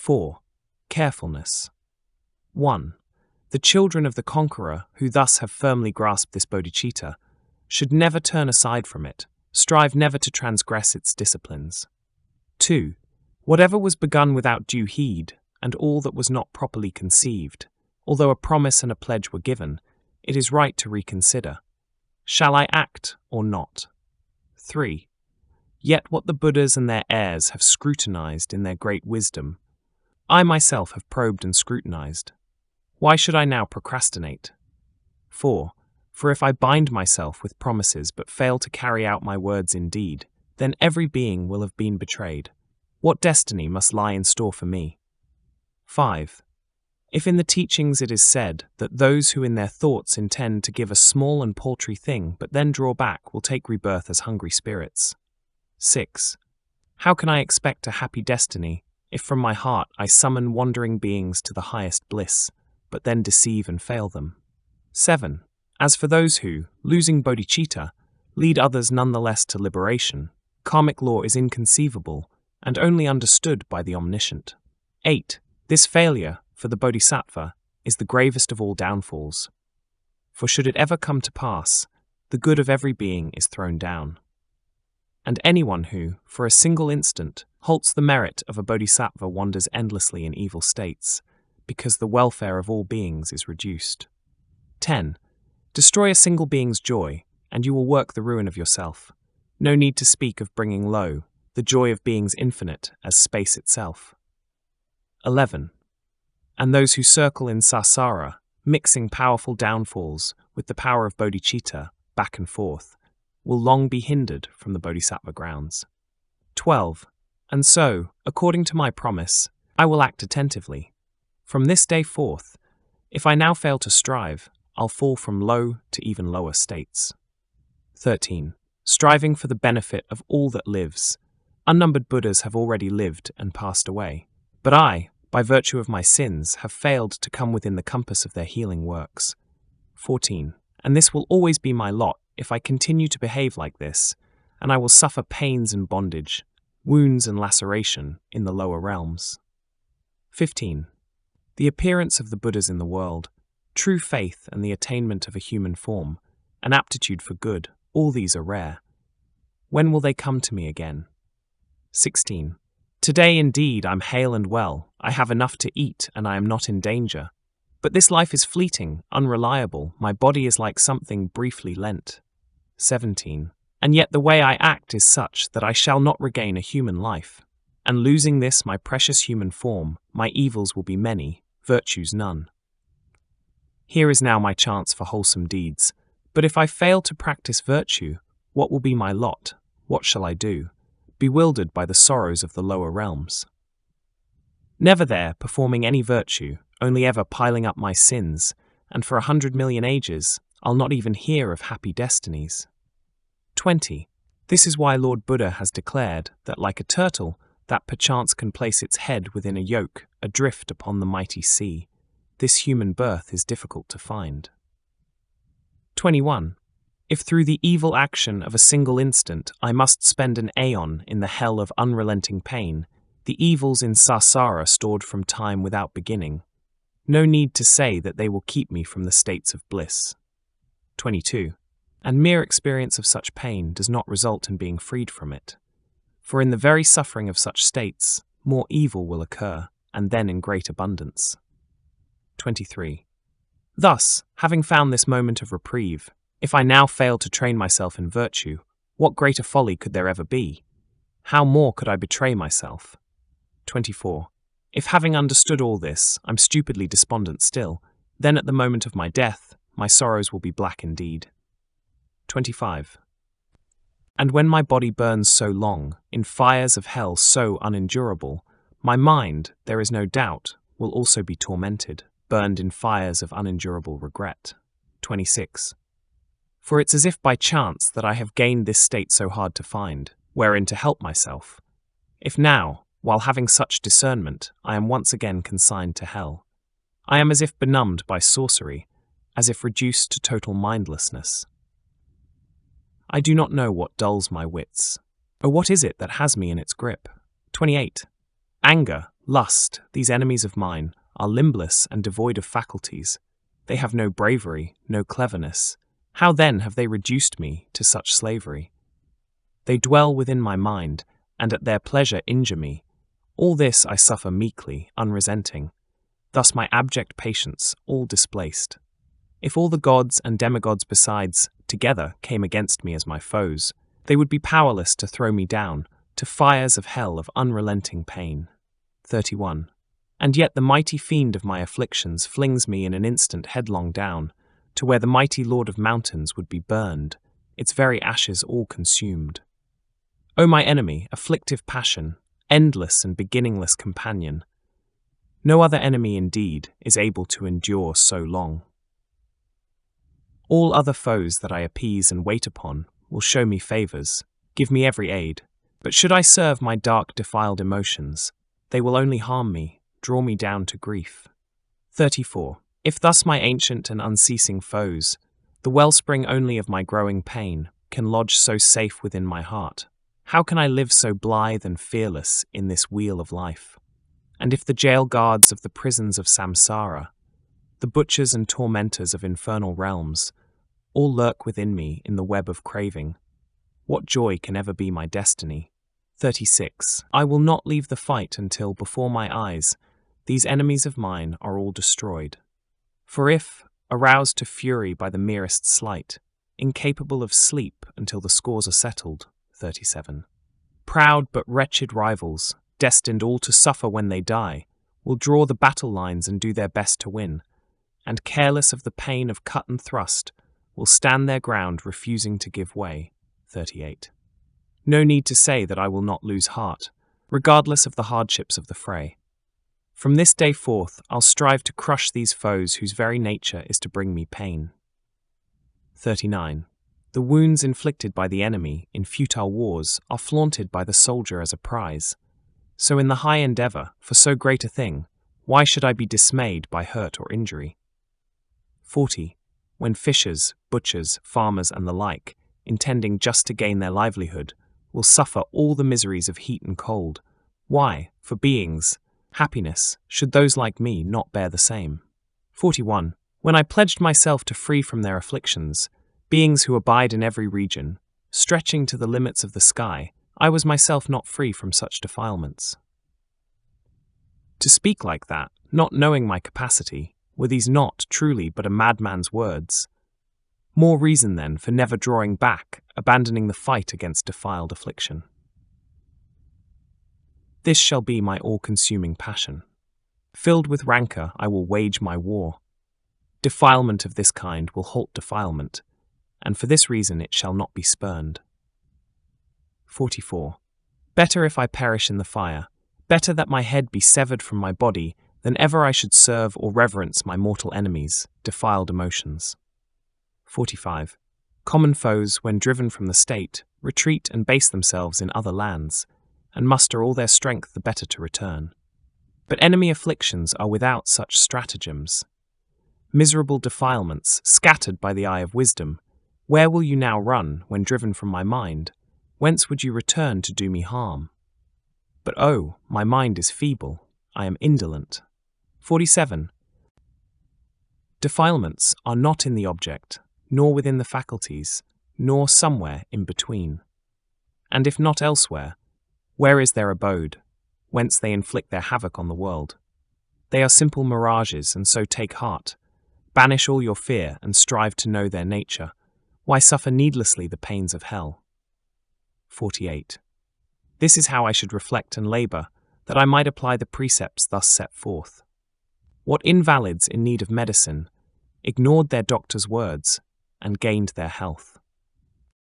4. Carefulness. 1. The children of the conqueror, who thus have firmly grasped this bodhicitta, should never turn aside from it, strive never to transgress its disciplines. 2. Whatever was begun without due heed, and all that was not properly conceived, although a promise and a pledge were given, it is right to reconsider. Shall I act or not? 3. Yet what the Buddhas and their heirs have scrutinized in their great wisdom, I myself have probed and scrutinized. Why should I now procrastinate? 4. For if I bind myself with promises but fail to carry out my words in deed, then every being will have been betrayed. What destiny must lie in store for me? 5. If in the teachings it is said that those who in their thoughts intend to give a small and paltry thing but then draw back will take rebirth as hungry spirits. 6. How can I expect a happy destiny if from my heart I summon wandering beings to the highest bliss, but then deceive and fail them? 7. As for those who, losing bodhicitta, lead others nonetheless to liberation, karmic law is inconceivable and only understood by the omniscient. 8. This failure, for the Bodhisattva, is the gravest of all downfalls. For should it ever come to pass, the good of every being is thrown down. And anyone who, for a single instant, halts the merit of a bodhisattva wanders endlessly in evil states, because the welfare of all beings is reduced. 10. Destroy a single being's joy, and you will work the ruin of yourself. No need to speak of bringing low the joy of beings infinite as space itself. 11. And those who circle in samsara, mixing powerful downfalls with the power of bodhicitta back and forth, will long be hindered from the bodhisattva grounds. 12. And so, according to my promise, I will act attentively. From this day forth, if I now fail to strive, I'll fall from low to even lower states. 13. Striving for the benefit of all that lives. Unnumbered Buddhas have already lived and passed away, but I, by virtue of my sins, have failed to come within the compass of their healing works. 14. And this will always be my lot if I continue to behave like this, and I will suffer pains and bondage, wounds and laceration in the lower realms. 15. The appearance of the Buddhas in the world, true faith and the attainment of a human form, an aptitude for good, all these are rare. When will they come to me again? 16. Today indeed I'm hale and well, I have enough to eat and I am not in danger. But this life is fleeting, unreliable, my body is like something briefly lent. 17. And yet the way I act is such that I shall not regain a human life. And losing this, my precious human form, my evils will be many, virtues none. Here is now my chance for wholesome deeds. But if I fail to practice virtue, what will be my lot? What shall I do? Bewildered by the sorrows of the lower realms. Never there, performing any virtue, only ever piling up my sins, and for 100 million ages, I'll not even hear of happy destinies. 20. This is why Lord Buddha has declared that like a turtle, that perchance can place its head within a yoke, adrift upon the mighty sea, this human birth is difficult to find. 21. If through the evil action of a single instant I must spend an aeon in the hell of unrelenting pain, the evils in samsara stored from time without beginning, no need to say that they will keep me from the states of bliss. 22. And mere experience of such pain does not result in being freed from it. For in the very suffering of such states, more evil will occur, and then in great abundance. 23. Thus, having found this moment of reprieve, if I now fail to train myself in virtue, what greater folly could there ever be? How more could I betray myself? 24. If having understood all this, I'm stupidly despondent still, then at the moment of my death, my sorrows will be black indeed. 25. And when my body burns so long, in fires of hell so unendurable, my mind, there is no doubt, will also be tormented, burned in fires of unendurable regret. 26. For it's as if by chance that I have gained this state so hard to find, wherein to help myself. If now, while having such discernment, I am once again consigned to hell, I am as if benumbed by sorcery, as if reduced to total mindlessness. I do not know what dulls my wits. Oh, what is it that has me in its grip? 28. Anger, Lust, these enemies of mine, are limbless and devoid of faculties. They have no bravery, no cleverness. How then have they reduced me to such slavery? They dwell within my mind, and at their pleasure injure me. All this I suffer meekly, unresenting. Thus my abject patience, all displaced. If all the gods and demigods besides together came against me as my foes, they would be powerless to throw me down to fires of hell of unrelenting pain. 31. And yet the mighty fiend of my afflictions flings me in an instant headlong down, to where the mighty Lord of mountains would be burned, its very ashes all consumed. O my enemy, afflictive passion, endless and beginningless companion, no other enemy indeed is able to endure so long. All other foes that I appease and wait upon will show me favours, give me every aid, but should I serve my dark defiled emotions, they will only harm me, draw me down to grief. 34. If thus my ancient and unceasing foes, the wellspring only of my growing pain, can lodge so safe within my heart, how can I live so blithe and fearless in this wheel of life? And if the jail guards of the prisons of samsara, the butchers and tormentors of infernal realms, all lurk within me in the web of craving, what joy can ever be my destiny? 36. I will not leave the fight until, before my eyes, these enemies of mine are all destroyed. For if, aroused to fury by the merest slight, incapable of sleep until the scores are settled, 37. Proud but wretched rivals, destined all to suffer when they die, will draw the battle lines and do their best to win, and careless of the pain of cut and thrust, will stand their ground refusing to give way, 38. No need to say that I will not lose heart, regardless of the hardships of the fray. From this day forth, I'll strive to crush these foes whose very nature is to bring me pain. 39. The wounds inflicted by the enemy in futile wars are flaunted by the soldier as a prize. So in the high endeavour for so great a thing, why should I be dismayed by hurt or injury? 40. When fishers, butchers, farmers and the like, intending just to gain their livelihood, will suffer all the miseries of heat and cold, why, for beings, happiness, should those like me not bear the same? 41. When I pledged myself to free from their afflictions, beings who abide in every region, stretching to the limits of the sky, I was myself not free from such defilements. To speak like that, not knowing my capacity, were these not truly but a madman's words? More reason then for never drawing back, abandoning the fight against defiled affliction. This shall be my all-consuming passion. Filled with rancour, I will wage my war. Defilement of this kind will halt defilement, and for this reason it shall not be spurned. 44. Better if I perish in the fire, better that my head be severed from my body, than ever I should serve or reverence my mortal enemies, defiled emotions. 45. Common foes, when driven from the state, retreat and base themselves in other lands, and muster all their strength the better to return. But enemy afflictions are without such stratagems. Miserable defilements, scattered by the eye of wisdom, where will you now run when driven from my mind? Whence would you return to do me harm? But oh, my mind is feeble, I am indolent. 47. Defilements are not in the object, nor within the faculties, nor somewhere in between. And if not elsewhere, where is their abode, whence they inflict their havoc on the world? They are simple mirages, and so take heart. Banish all your fear and strive to know their nature. Why suffer needlessly the pains of hell? 48. This is how I should reflect and labour, that I might apply the precepts thus set forth. What invalids in need of medicine ignored their doctor's words and gained their health?